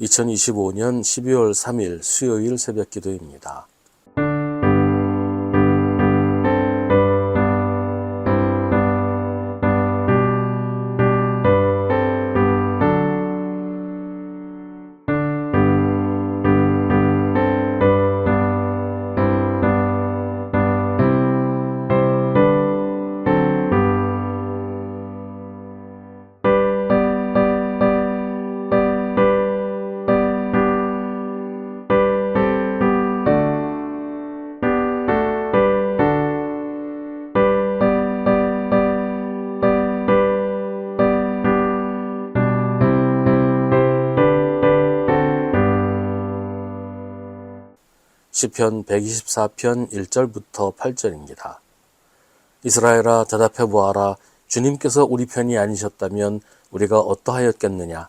2025년 12월 3일 수요일 새벽 기도입니다. 시편 124편 1절부터 8절입니다. 이스라엘아 대답해 보아라. 주님께서 우리 편이 아니셨다면 우리가 어떠하였겠느냐.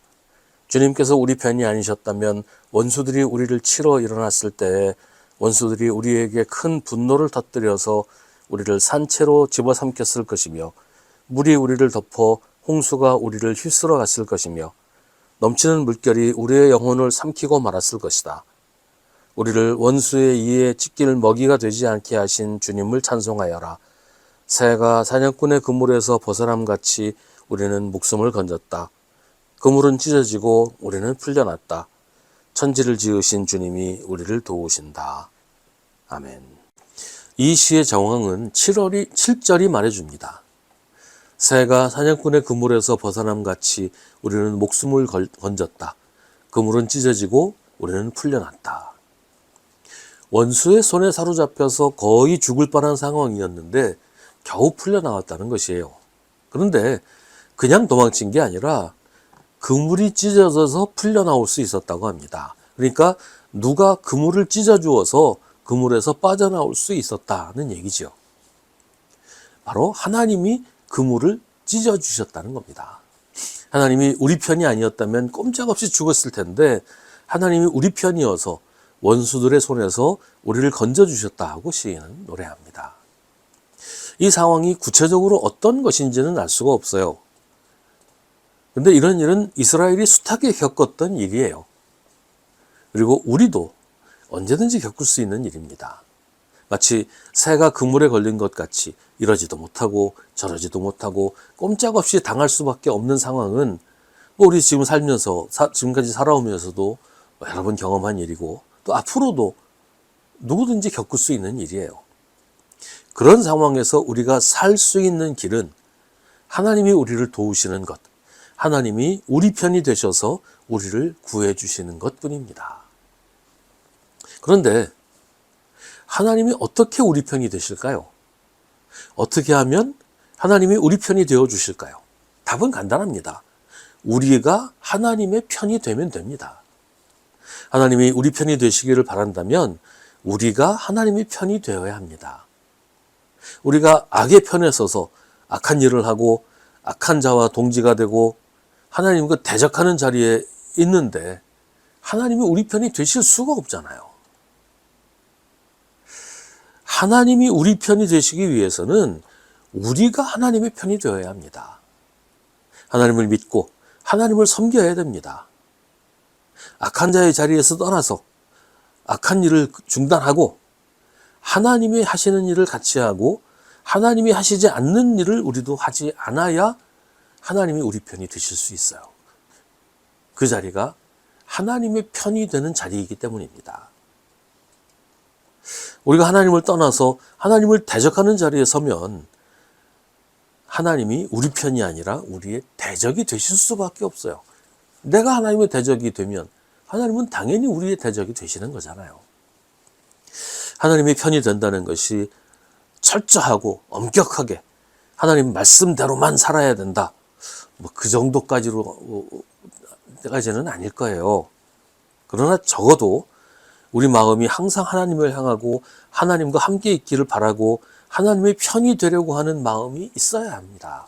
주님께서 우리 편이 아니셨다면 원수들이 우리를 치러 일어났을 때에 원수들이 우리에게 큰 분노를 터뜨려서 우리를 산채로 집어삼켰을 것이며 물이 우리를 덮어 홍수가 우리를 휩쓸어 갔을 것이며 넘치는 물결이 우리의 영혼을 삼키고 말았을 것이다. 우리를 원수의 이에 찢길 먹이가 되지 않게 하신 주님을 찬송하여라. 새가 사냥꾼의 그물에서 벗어남같이 우리는 목숨을 건졌다. 그물은 찢어지고 우리는 풀려났다. 천지를 지으신 주님이 우리를 도우신다. 아멘. 이 시의 정황은 7절이 말해줍니다. 새가 사냥꾼의 그물에서 벗어남같이 우리는 목숨을 건졌다. 그물은 찢어지고 우리는 풀려났다. 원수의 손에 사로잡혀서 거의 죽을 뻔한 상황이었는데 겨우 풀려나왔다는 것이에요. 그런데 그냥 도망친 게 아니라 그물이 찢어져서 풀려나올 수 있었다고 합니다. 그러니까 누가 그물을 찢어주어서 그물에서 빠져나올 수 있었다는 얘기죠. 바로 하나님이 그물을 찢어주셨다는 겁니다. 하나님이 우리 편이 아니었다면 꼼짝없이 죽었을 텐데 하나님이 우리 편이어서 원수들의 손에서 우리를 건져주셨다고 시인은 노래합니다. 이 상황이 구체적으로 어떤 것인지는 알 수가 없어요. 근데 이런 일은 이스라엘이 숱하게 겪었던 일이에요. 그리고 우리도 언제든지 겪을 수 있는 일입니다. 마치 새가 그물에 걸린 것 같이 이러지도 못하고 저러지도 못하고 꼼짝없이 당할 수밖에 없는 상황은 우리 지금 살면서 지금까지 살아오면서도 여러 번 경험한 일이고 또 앞으로도 누구든지 겪을 수 있는 일이에요. 그런 상황에서 우리가 살 수 있는 길은 하나님이 우리를 도우시는 것, 하나님이 우리 편이 되셔서 우리를 구해 주시는 것뿐입니다. 그런데 하나님이 어떻게 우리 편이 되실까요? 어떻게 하면 하나님이 우리 편이 되어 주실까요? 답은 간단합니다. 우리가 하나님의 편이 되면 됩니다. 하나님이 우리 편이 되시기를 바란다면 우리가 하나님의 편이 되어야 합니다. 우리가 악의 편에 서서 악한 일을 하고 악한 자와 동지가 되고 하나님과 대적하는 자리에 있는데 하나님이 우리 편이 되실 수가 없잖아요. 하나님이 우리 편이 되시기 위해서는 우리가 하나님의 편이 되어야 합니다. 하나님을 믿고 하나님을 섬겨야 됩니다. 악한 자의 자리에서 떠나서 악한 일을 중단하고 하나님이 하시는 일을 같이 하고 하나님이 하시지 않는 일을 우리도 하지 않아야 하나님이 우리 편이 되실 수 있어요. 그 자리가 하나님의 편이 되는 자리이기 때문입니다. 우리가 하나님을 떠나서 하나님을 대적하는 자리에 서면 하나님이 우리 편이 아니라 우리의 대적이 되실 수밖에 없어요. 내가 하나님의 대적이 되면 하나님은 당연히 우리의 대적이 되시는 거잖아요. 하나님의 편이 된다는 것이 철저하고 엄격하게 하나님 말씀대로만 살아야 된다. 그 정도까지는 아닐 거예요. 그러나 적어도 우리 마음이 항상 하나님을 향하고 하나님과 함께 있기를 바라고 하나님의 편이 되려고 하는 마음이 있어야 합니다.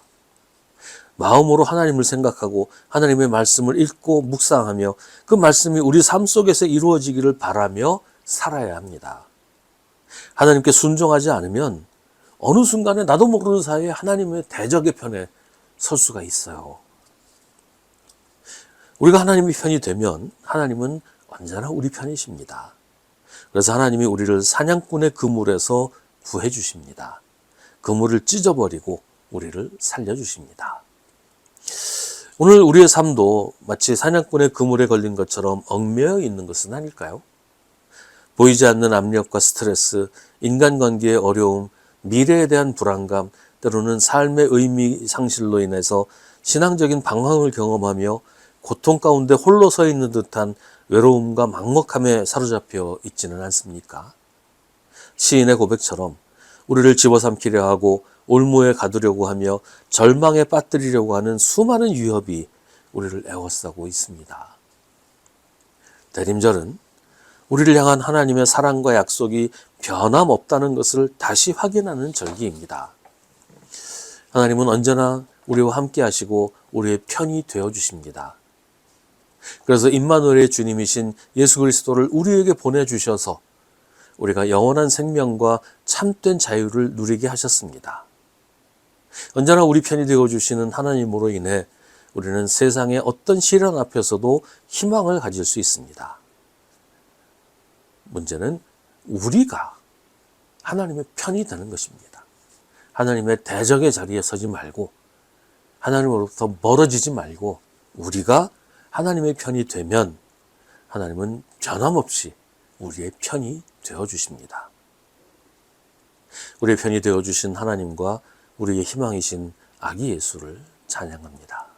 마음으로 하나님을 생각하고 하나님의 말씀을 읽고 묵상하며 그 말씀이 우리 삶 속에서 이루어지기를 바라며 살아야 합니다. 하나님께 순종하지 않으면 어느 순간에 나도 모르는 사이에 하나님의 대적의 편에 설 수가 있어요. 우리가 하나님의 편이 되면 하나님은 언제나 우리 편이십니다. 그래서 하나님이 우리를 사냥꾼의 그물에서 구해 주십니다. 그물을 찢어버리고 우리를 살려주십니다. 오늘 우리의 삶도 마치 사냥꾼의 그물에 걸린 것처럼 얽매여 있는 것은 아닐까요? 보이지 않는 압력과 스트레스, 인간관계의 어려움, 미래에 대한 불안감, 때로는 삶의 의미 상실로 인해서 신앙적인 방황을 경험하며 고통 가운데 홀로 서 있는 듯한 외로움과 막막함에 사로잡혀 있지는 않습니까? 시인의 고백처럼 우리를 집어삼키려 하고 올무에 가두려고 하며 절망에 빠뜨리려고 하는 수많은 위협이 우리를 에워싸고 있습니다. 대림절은 우리를 향한 하나님의 사랑과 약속이 변함없다는 것을 다시 확인하는 절기입니다. 하나님은 언제나 우리와 함께 하시고 우리의 편이 되어주십니다. 그래서 임마누엘의 주님이신 예수 그리스도를 우리에게 보내주셔서 우리가 영원한 생명과 참된 자유를 누리게 하셨습니다. 언제나 우리 편이 되어주시는 하나님으로 인해 우리는 세상의 어떤 시련 앞에서도 희망을 가질 수 있습니다. 문제는 우리가 하나님의 편이 되는 것입니다. 하나님의 대적의 자리에 서지 말고 하나님으로부터 멀어지지 말고 우리가 하나님의 편이 되면 하나님은 변함없이 우리의 편이 되어주십니다. 우리의 편이 되어주신 하나님과 우리의 희망이신 아기 예수를 찬양합니다.